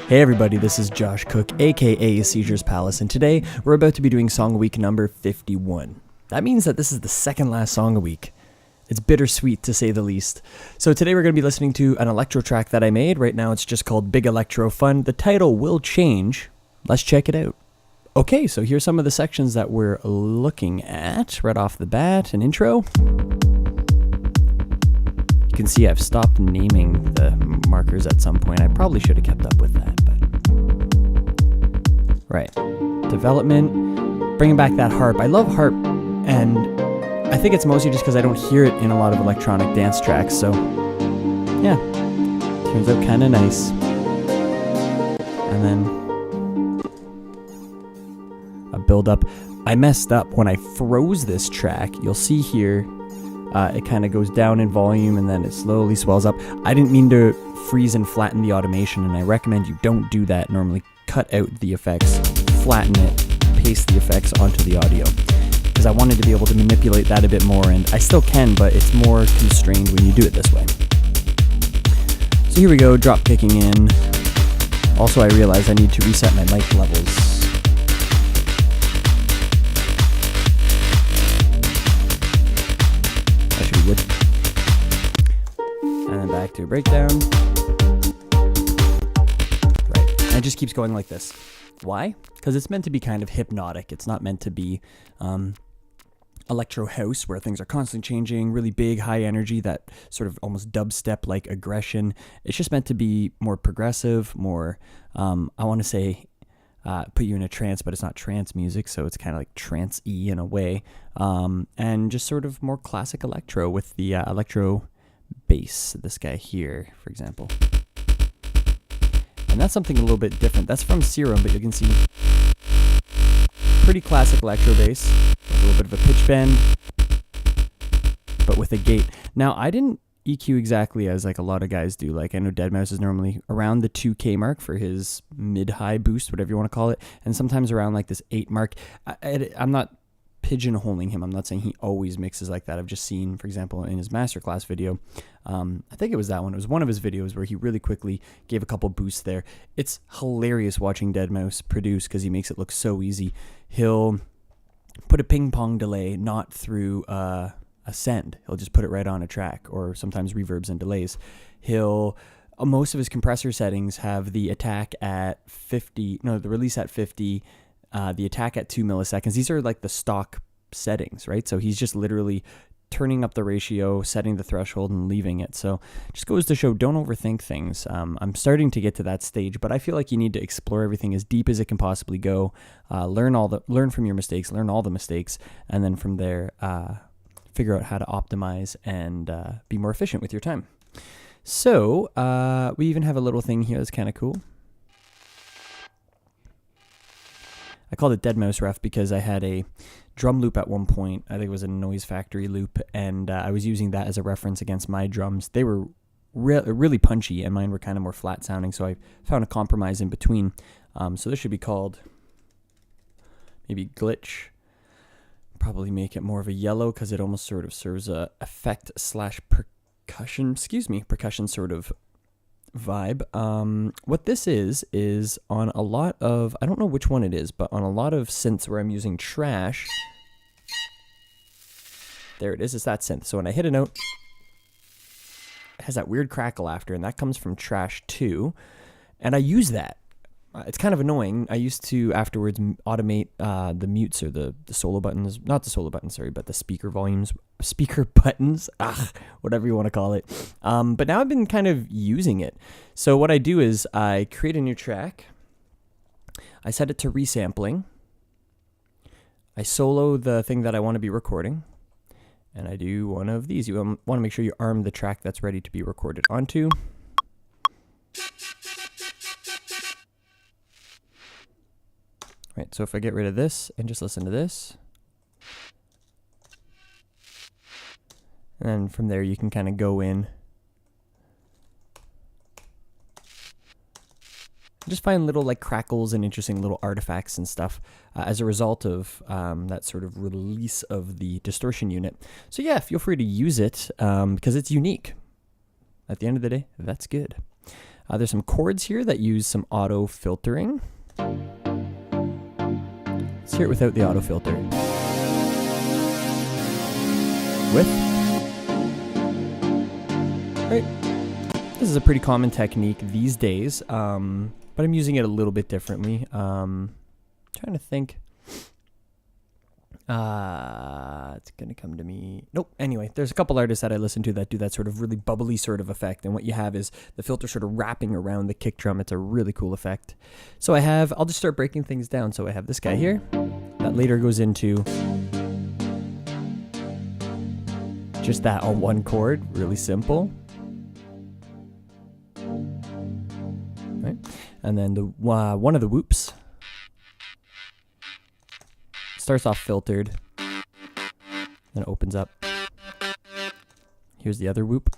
Hey everybody, this is Josh Cook, aka Seizures Palace, and today we're about to be doing Song of Week number 51. That means that this is the second last Song of Week. It's bittersweet to say the least. So today we're going to be listening to an electro track that I made. Right now it's just called Big Electro Fun. The title will change. Let's check it out. Okay, so here's some of the sections that we're looking at right off the bat. An intro. You can see I've stopped naming the markers at some point. I probably should have kept up with that, but... Right. Development. Bringing back that harp. I love harp, and I think it's mostly just because I don't hear it in a lot of electronic dance tracks, so... Yeah. Turns out kind of nice. And then... a build up. I messed up. When I froze this track, you'll see here... it kind of goes down in volume and then it slowly swells up. I didn't mean to freeze and flatten the automation, and I recommend you don't do that. Normally cut out the effects, flatten it, paste the effects onto the audio, because I wanted to be able to manipulate that a bit more, and I still can, but it's more constrained when you do it this way. So here we go, drop kicking in. Also, I realized I need to reset my mic levels. And then back to a breakdown. Right. And it just keeps going like this. Why? Because it's meant to be kind of hypnotic. It's not meant to be electro house where things are constantly changing, really big, high energy, that sort of almost dubstep-like aggression. It's just meant to be more progressive, more, I want to say, put you in a trance, but it's not trance music, so it's kind of like trance-y in a way. And just sort of more classic electro with the electro bass, this guy here, for example. And that's something a little bit different. That's from Serum, but you can see pretty classic electro bass, with a little bit of a pitch bend, but with a gate. Now, I didn't EQ exactly as like a lot of guys do. Like, I know Deadmau5 is normally around the 2K mark for his mid-high boost, whatever you want to call it, and sometimes around like this 8 mark. I'm not pigeonholing him. I'm not saying he always mixes like that. I've just seen, for example, in his masterclass video, I think it was that one. It was one of his videos where he really quickly gave a couple boosts there. It's hilarious watching Deadmau5 produce because he makes it look so easy. He'll put a ping pong delay not through a send. He'll just put it right on a track, or sometimes reverbs and delays. Most of his compressor settings have the attack at 50, no, the release at 50, the attack at 2 milliseconds. These are like the stock settings, right? So he's just literally turning up the ratio, setting the threshold, and leaving it. So just goes to show, don't overthink things. I'm starting to get to that stage, but I feel like you need to explore everything as deep as it can possibly go. Learn from your mistakes, learn all the mistakes, and then from there, figure out how to optimize and be more efficient with your time. So we even have a little thing here that's kind of cool. I called it Deadmau5 Ref because I had a drum loop at one point. I think it was a Noise Factory loop, and I was using that as a reference against my drums. They were really punchy, and mine were kind of more flat sounding, so I found a compromise in between. So this should be called maybe Glitch. Probably make it more of a yellow because it almost sort of serves a effect / percussion sort of vibe. What this is on a lot of, I don't know which one it is, but on a lot of synths where I'm using trash, there it is, it's that synth. So when I hit a note, it has that weird crackle after, and that comes from trash too, and I use that. It's kind of annoying. I used to afterwards automate the mutes, or the solo buttons, not the solo buttons, sorry, but the speaker buttons, whatever you want to call it. But now I've been kind of using it. So what I do is I create a new track. I set it to resampling. I solo the thing that I want to be recording. And I do one of these. You want to make sure you arm the track that's ready to be recorded onto. Right, so if I get rid of this and just listen to this, and then from there you can kind of go in, just find little like crackles and interesting little artifacts and stuff as a result of that sort of release of the distortion unit. So yeah, feel free to use it because it's unique. At the end of the day, that's good. There's some chords here that use some auto filtering. Let's hear it without the auto filter. With. Right. This is a pretty common technique these days, but I'm using it a little bit differently. Trying to think. It's gonna come to me. Nope. Anyway, there's a couple artists that I listen to that do that sort of really bubbly sort of effect, and what you have is the filter sort of wrapping around the kick drum. It's a really cool effect. So I'll just start breaking things down. So I have this guy here that later goes into just that on one chord, really simple. Right, and then the one of the whoops starts off filtered, then it opens up. Here's the other whoop.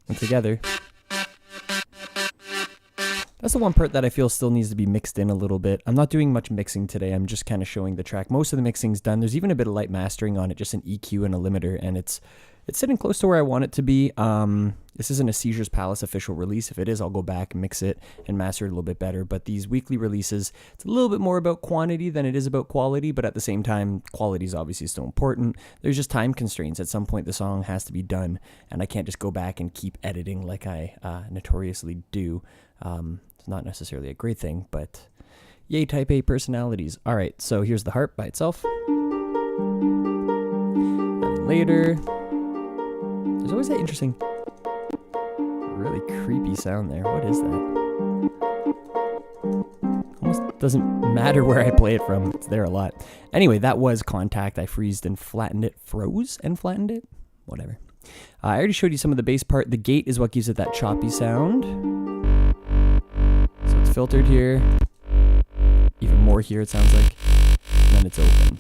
And together. That's the one part that I feel still needs to be mixed in a little bit. I'm not doing much mixing today. I'm just kind of showing the track. Most of the mixing's done. There's even a bit of light mastering on it, just an EQ and a limiter, and it's sitting close to where I want it to be. This isn't a Seizures Palace official release. If it is, I'll go back, mix it, and master it a little bit better. But these weekly releases, it's a little bit more about quantity than it is about quality, but at the same time, quality is obviously still important. There's just time constraints. At some point, the song has to be done, and I can't just go back and keep editing like I notoriously do. It's not necessarily a great thing, but yay, Type A personalities. All right, so here's the harp by itself. And later, there's always that interesting, really creepy sound there. What is that? Almost doesn't matter where I play it from. It's there a lot. Anyway, that was Contact. I froze and flattened it. Whatever. I already showed you some of the bass part. The gate is what gives it that choppy sound. So it's filtered here. Even more here, it sounds like. And then it's open.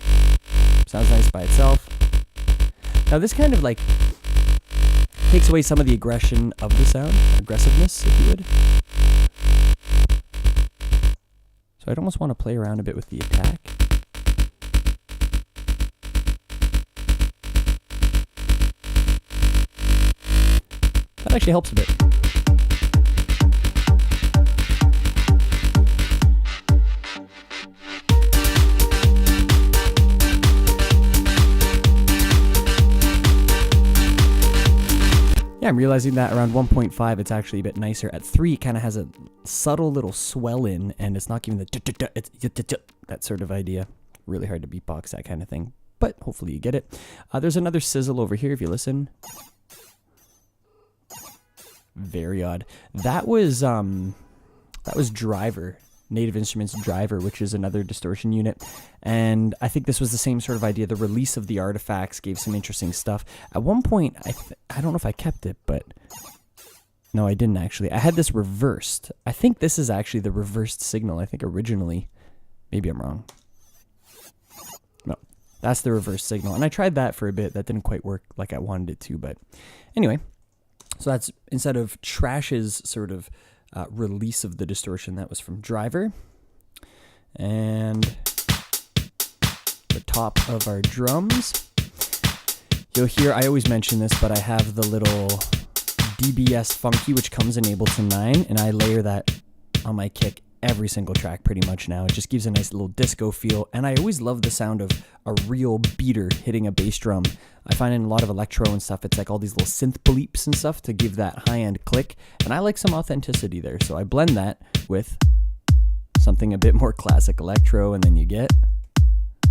Sounds nice by itself. Now this kind of like takes away some of the aggression of the sound, aggressiveness, if you would. So I'd almost want to play around a bit with the attack. That actually helps a bit. Yeah, I'm realizing that around 1.5 it's actually a bit nicer. At 3 it kind of has a subtle little swell in, and it's not giving the it's that sort of idea. Really hard to beatbox that kind of thing, but hopefully you get it. There's another sizzle over here if you listen. Very odd. That was Driver. Native Instruments Driver, which is another distortion unit. And I think this was the same sort of idea. The release of the artifacts gave some interesting stuff. At one point, I don't know if I kept it, but no, I didn't actually. I had this reversed. I think this is actually the reversed signal. I think originally, maybe I'm wrong. No, that's the reverse signal. And I tried that for a bit. That didn't quite work like I wanted it to, but anyway. So that's, instead of Trash's sort of release of the distortion, that was from Driver. And the top of our drums, you'll hear, I always mention this, but I have the little DBS Funky, which comes in Ableton 9, and I layer that on my kick every single track pretty much now. It just gives a nice little disco feel, and I always love the sound of a real beater hitting a bass drum. I find in a lot of electro and stuff, it's like all these little synth bleeps and stuff to give that high-end click, and I like some authenticity there, so I blend that with something a bit more classic electro, and then you get,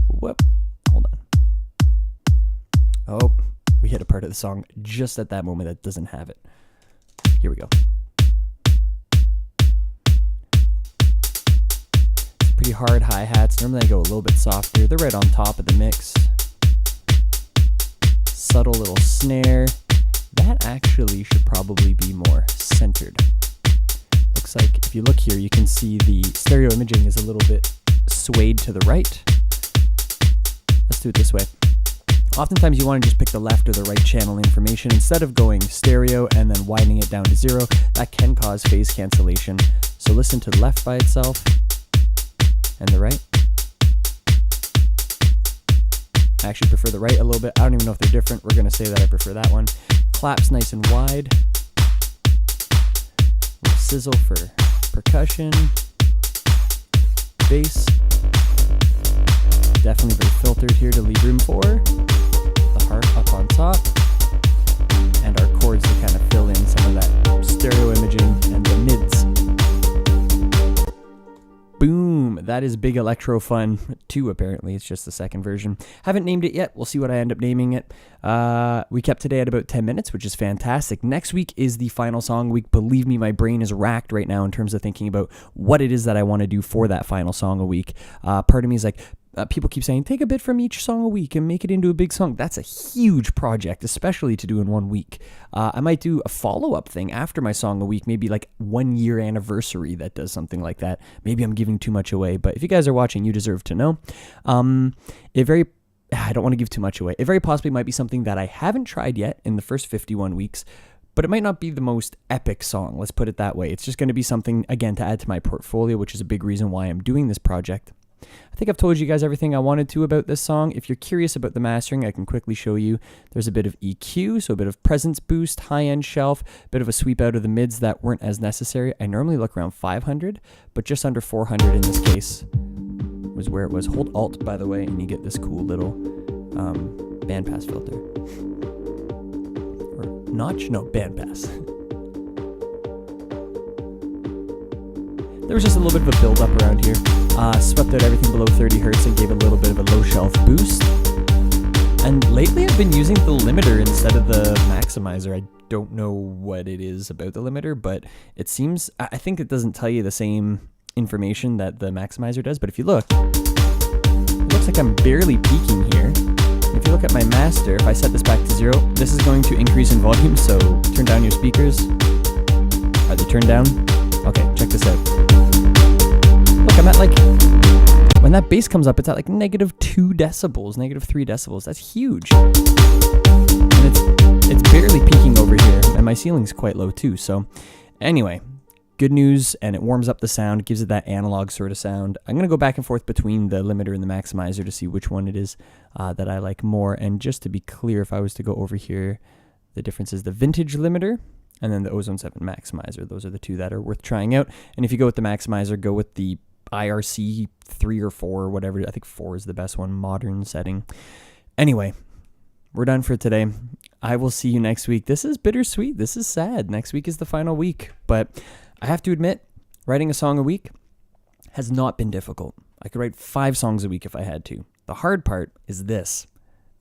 whoop, hold on. Oh, we hit a part of the song just at that moment that doesn't have it. Here we go. Pretty hard hi-hats. Normally I go a little bit softer. They're right on top of the mix. Subtle little snare. That actually should probably be more centered. Looks like if you look here, you can see the stereo imaging is a little bit swayed to the right. Let's do it this way. Oftentimes you want to just pick the left or the right channel information instead of going stereo and then widening it down to 0. That can cause phase cancellation. So listen to the left by itself and the right. I actually prefer the right a little bit. I don't even know if they're different. We're going to say that I prefer that one. Claps nice and wide. sizzle for percussion, bass. Definitely very filtered here to leave room for the heart up on top, and our chords to kind of fill in some of that stereo imaging and the mids. Boom! That is Big Electro Fun 2, apparently. It's just the second version. Haven't named it yet. We'll see what I end up naming it. We kept today at about 10 minutes, which is fantastic. Next week is the final song week. Believe me, my brain is racked right now in terms of thinking about what it is that I want to do for that final song a week. Part of me is like, people keep saying, take a bit from each song a week and make it into a big song. That's a huge project, especially to do in 1 week. I might do a follow-up thing after my song a week, maybe like 1 year anniversary that does something like that. Maybe I'm giving too much away, but if you guys are watching, you deserve to know. I don't want to give too much away. It very possibly might be something that I haven't tried yet in the first 51 weeks, but it might not be the most epic song. Let's put it that way. It's just going to be something, again, to add to my portfolio, which is a big reason why I'm doing this project. I think I've told you guys everything I wanted to about this song. If you're curious about the mastering, I can quickly show you. There's a bit of EQ, so a bit of presence boost, high-end shelf, a bit of a sweep out of the mids that weren't as necessary. I normally look around 500, but just under 400 in this case was where it was. Hold Alt, by the way, and you get this cool little bandpass filter. Or notch? No, bandpass. There was just a little bit of a build-up around here. Swept out everything below 30 hertz and gave a little bit of a low shelf boost. And lately I've been using the limiter instead of the maximizer. I don't know what it is about the limiter, but it seems, I think it doesn't tell you the same information that the maximizer does, but if you look, it looks like I'm barely peaking here. If you look at my master, if I set this back to 0, this is going to increase in volume, so turn down your speakers. Are they turned down? Okay, check this out. Look, I'm at like, when that bass comes up, it's at like -2 decibels, -3 decibels. That's huge. And it's barely peaking over here, and my ceiling's quite low too. So anyway, good news, and it warms up the sound, gives it that analog sort of sound. I'm going to go back and forth between the limiter and the maximizer to see which one it is that I like more. And just to be clear, if I was to go over here, the difference is the vintage limiter and then the Ozone 7 maximizer. Those are the two that are worth trying out. And if you go with the maximizer, go with the IRC 3 or 4 or whatever. I think 4 is the best one, modern setting. Anyway, we're done for today. I will see you next week. This is bittersweet. This is sad. Next week is the final week. But I have to admit, writing a song a week has not been difficult. I could write 5 songs a week if I had to. The hard part is this: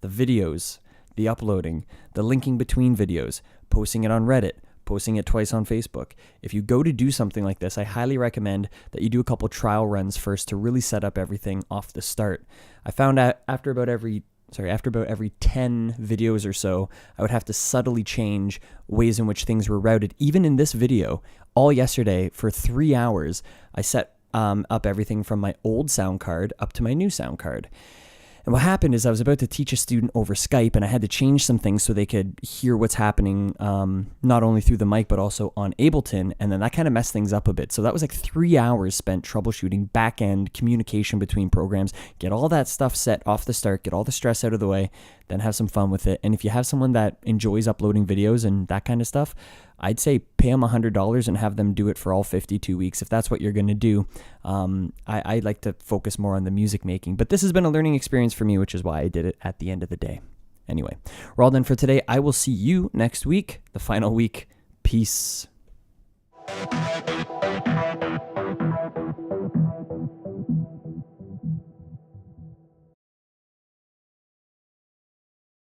the videos, the uploading, the linking between videos, posting it on Reddit, posting it twice on Facebook. If you go to do something like this, I highly recommend that you do a couple trial runs first to really set up everything off the start. I found out after about every 10 videos or so, I would have to subtly change ways in which things were routed. Even in this video, all yesterday for 3 hours, I set up everything from my old sound card up to my new sound card. And what happened is I was about to teach a student over Skype, and I had to change some things so they could hear what's happening, not only through the mic, but also on Ableton. And then that kind of messed things up a bit. So that was like 3 hours spent troubleshooting back-end communication between programs, get all that stuff set off the start, get all the stress out of the way, then have some fun with it. And if you have someone that enjoys uploading videos and that kind of stuff, I'd say pay them $100 and have them do it for all 52 weeks if that's what you're going to do. I like to focus more on the music making, but this has been a learning experience for me, which is why I did it at the end of the day. Anyway, we're all done for today. I will see you next week, the final week. Peace.